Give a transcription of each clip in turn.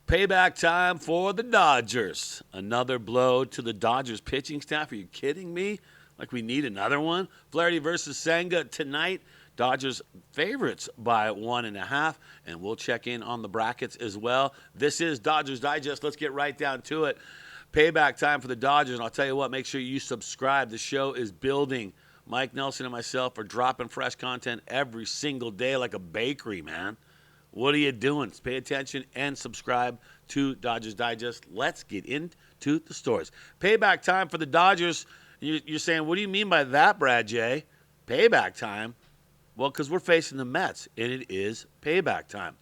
Payback time for the Dodgers. Another blow to the Dodgers pitching staff. Are you kidding me? Like we need another one? Flaherty versus Senga tonight. Dodgers favorites by 1.5, and we'll check in on the brackets as well. This is Dodgers Digest. Let's get right down to it. Payback time for the Dodgers, and I'll tell you what, make sure you subscribe. The show is building. Mike Nelson and myself are dropping fresh content every single day like a bakery, man. What are you doing? Pay attention and subscribe to Dodgers Digest. Let's get into the stories. Payback time for the Dodgers. You're saying, what do you mean by that, Brad J? Payback time? Well, because we're facing the Mets, and it is payback time.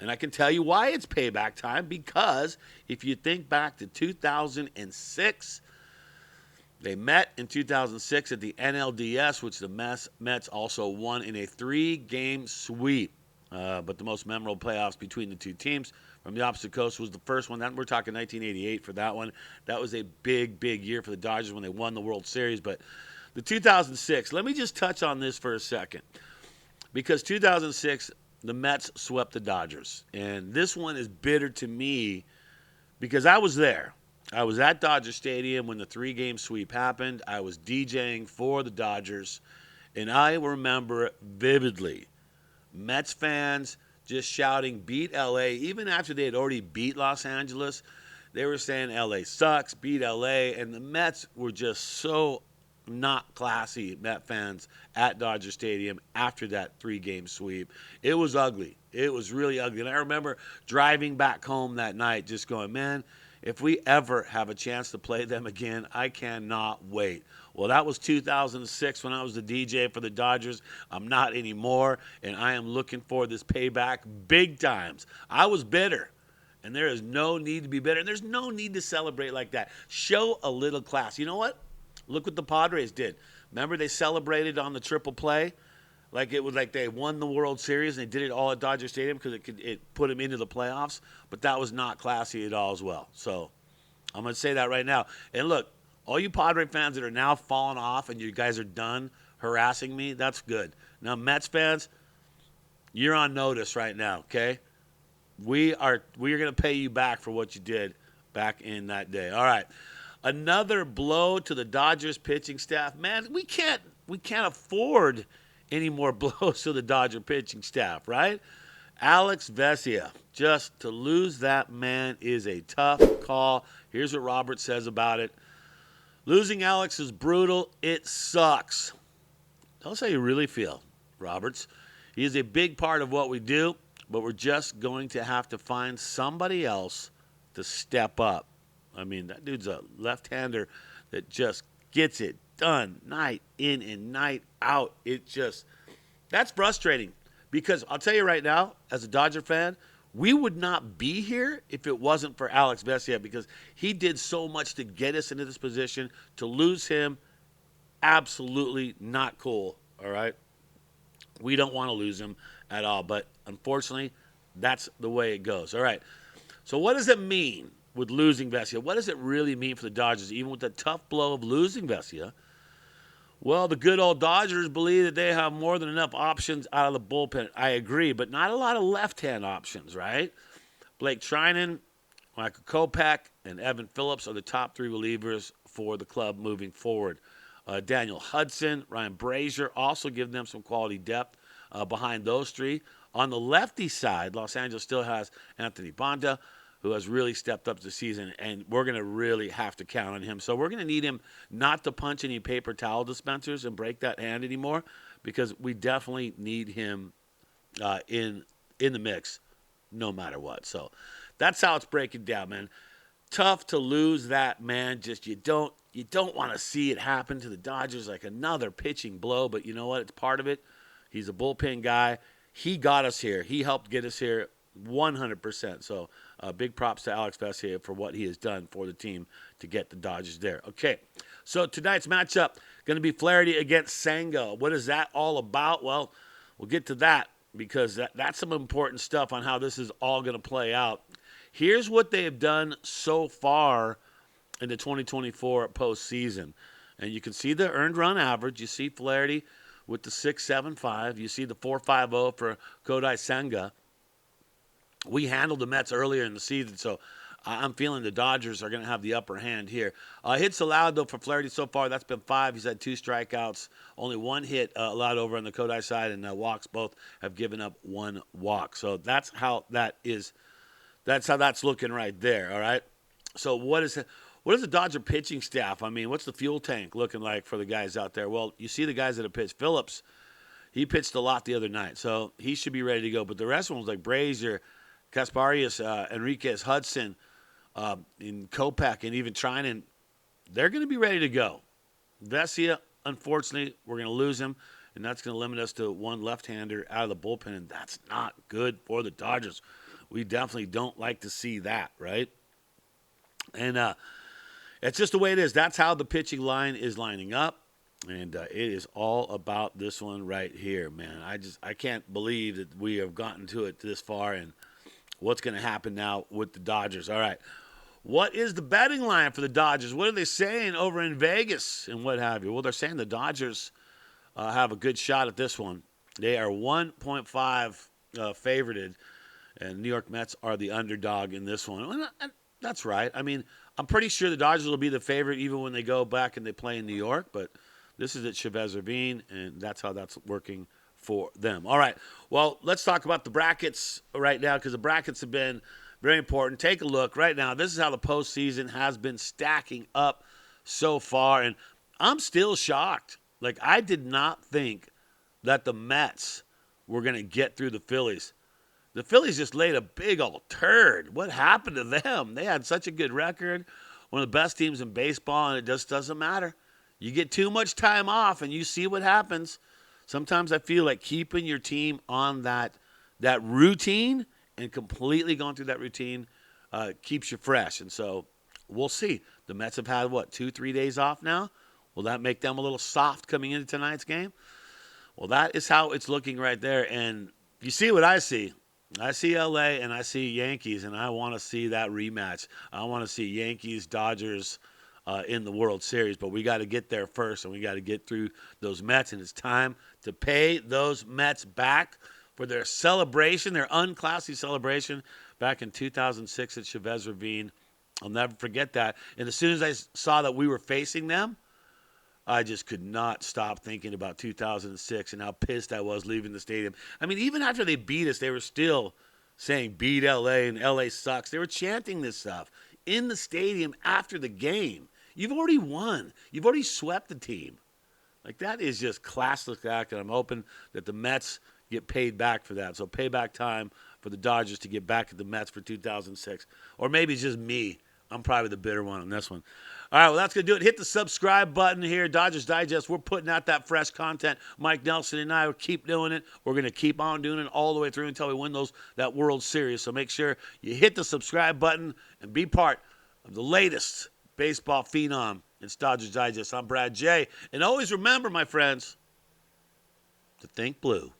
And I can tell you why it's payback time, because if you think back to 2006, they met in 2006 at the NLDS, which the Mets also won in a 3-game sweep. But the most memorable playoffs between the two teams from the opposite coast was the first one. We're talking 1988 for that one. That was a big, big year for the Dodgers when they won the World Series. But the 2006, let me just touch on this for a second. Because 2006, the Mets swept the Dodgers. And this one is bitter to me because I was there. I was at Dodger Stadium when the 3-game sweep happened. I was DJing for the Dodgers. And I remember vividly Mets fans just shouting, beat L.A. Even after they had already beat Los Angeles, they were saying L.A. sucks, beat L.A. And the Mets were just so not classy, Met fans, at Dodger Stadium after that 3-game sweep. It was ugly. It was really ugly. And I remember driving back home that night just going, man, if we ever have a chance to play them again, I cannot wait. Well, that was 2006 when I was the DJ for the Dodgers. I'm not anymore, and I am looking for this payback big times. I was bitter, and there is no need to be bitter. And there's no need to celebrate like that. Show a little class. You know what? Look what the Padres did. Remember they celebrated on the triple play? Like it was like they won the World Series, and they did it all at Dodger Stadium because it put them into the playoffs. But that was not classy at all as well. So I'm going to say that right now. And look, all you Padre fans that are now falling off and you guys are done harassing me, that's good. Now, Mets fans, you're on notice right now, okay? We are going to pay you back for what you did back in that day. All right. Another blow to the Dodgers pitching staff. Man, we can't afford any more blows to the Dodger pitching staff, right? Alex Vesia, just to lose that man is a tough call. Here's what Robert says about it. Losing Alex is brutal. It sucks. Tell us how you really feel, Roberts. He is a big part of what we do, but we're just going to have to find somebody else to step up. I mean, that dude's a left-hander that just gets it done night in and night out. That's frustrating because I'll tell you right now, as a Dodger fan, we would not be here if it wasn't for Alex Vesia because he did so much to get us into this position. To lose him, absolutely not cool, all right? We don't want to lose him at all, but unfortunately, that's the way it goes. All right, so what does it mean with losing Vesia? What does it really mean for the Dodgers, even with the tough blow of losing Vesia? Well, the good old Dodgers believe that they have more than enough options out of the bullpen. I agree, but not a lot of left-hand options, right? Blake Trinan, Michael Kopech, and Evan Phillips are the top 3 relievers for the club moving forward. Daniel Hudson, Ryan Brazier also give them some quality depth behind those 3. On the lefty side, Los Angeles still has Anthony Banda, who has really stepped up this season, and we're going to really have to count on him. So we're going to need him not to punch any paper towel dispensers and break that hand anymore because we definitely need him in the mix no matter what. So that's how it's breaking down, man. Tough to lose that, man. Just you don't want to see it happen to the Dodgers like another pitching blow, but you know what? It's part of it. He's a bullpen guy. He got us here. He helped get us here 100%. So big props to Alex Vesia for what he has done for the team to get the Dodgers there. Okay, so tonight's matchup going to be Flaherty against Senga. What is that all about? Well, we'll get to that because that's some important stuff on how this is all going to play out. Here's what they have done so far in the 2024 postseason. And you can see the earned run average. You see Flaherty with the 6.75. You see the 4.50 for Kodai Senga. We handled the Mets earlier in the season, so I'm feeling the Dodgers are going to have the upper hand here. Hits allowed, though, for Flaherty so far, that's been 5. He's had 2 strikeouts, only 1 hit allowed over on the Kodai side, and walks. Both have given up 1 walk. So that's how that is. That's how that's looking right there, all right? So what is the Dodger pitching staff? I mean, what's the fuel tank looking like for the guys out there? Well, you see the guys that have pitched. Phillips, he pitched a lot the other night, so he should be ready to go. But the rest of them was like Brazier, Kasparius, Enriquez, Hudson, in Kopech, and even Trinan, they're going to be ready to go. Vesia, unfortunately, we're going to lose him, and that's going to limit us to 1 left-hander out of the bullpen, and that's not good for the Dodgers. We definitely don't like to see that, right? And it's just the way it is. That's how the pitching line is lining up, and it is all about this one right here, man. I can't believe that we have gotten to it this far, and what's going to happen now with the Dodgers. All right. What is the betting line for the Dodgers? What are they saying over in Vegas and what have you? Well, they're saying the Dodgers have a good shot at this one. They are 1.5 favorited, and New York Mets are the underdog in this one. And that's right. I mean, I'm pretty sure the Dodgers will be the favorite even when they go back and they play in New York, but this is at Chavez Ravine, and that's how that's working for them. All right. Well, let's talk about the brackets right now because the brackets have been very important. Take a look right now. This is how the postseason has been stacking up so far, and I'm still shocked. Like, I did not think that the Mets were going to get through the Phillies. The Phillies just laid a big old turd. What happened to them? They had such a good record, one of the best teams in baseball, and it just doesn't matter. You get too much time off, and you see what happens. Sometimes I feel like keeping your team on that routine and completely going through that routine keeps you fresh. And so we'll see. The Mets have had, 2-3 days off now? Will that make them a little soft coming into tonight's game? Well, that is how it's looking right there. And you see what I see. I see L.A. and I see Yankees, and I want to see that rematch. I want to see Yankees, Dodgers in the World Series, but we got to get there first, and we got to get through those Mets, and it's time to pay those Mets back for their celebration, their unclassy celebration back in 2006 at Chavez Ravine. I'll never forget that. And as soon as I saw that we were facing them, I just could not stop thinking about 2006 and how pissed I was leaving the stadium. I mean, even after they beat us, they were still saying beat L.A. and L.A. sucks. They were chanting this stuff in the stadium after the game. You've already won. You've already swept the team. Like, that is just classic act, and I'm hoping that the Mets get paid back for that. So payback time for the Dodgers to get back at the Mets for 2006. Or maybe it's just me. I'm probably the bitter one on this one. All right, well, that's going to do it. Hit the subscribe button here, Dodgers Digest. We're putting out that fresh content. Mike Nelson and I will keep doing it. We're going to keep on doing it all the way through until we win that World Series. So make sure you hit the subscribe button and be part of the latest baseball phenom. It's Dodgers Digest. I'm Brad J. And always remember, my friends, to think blue.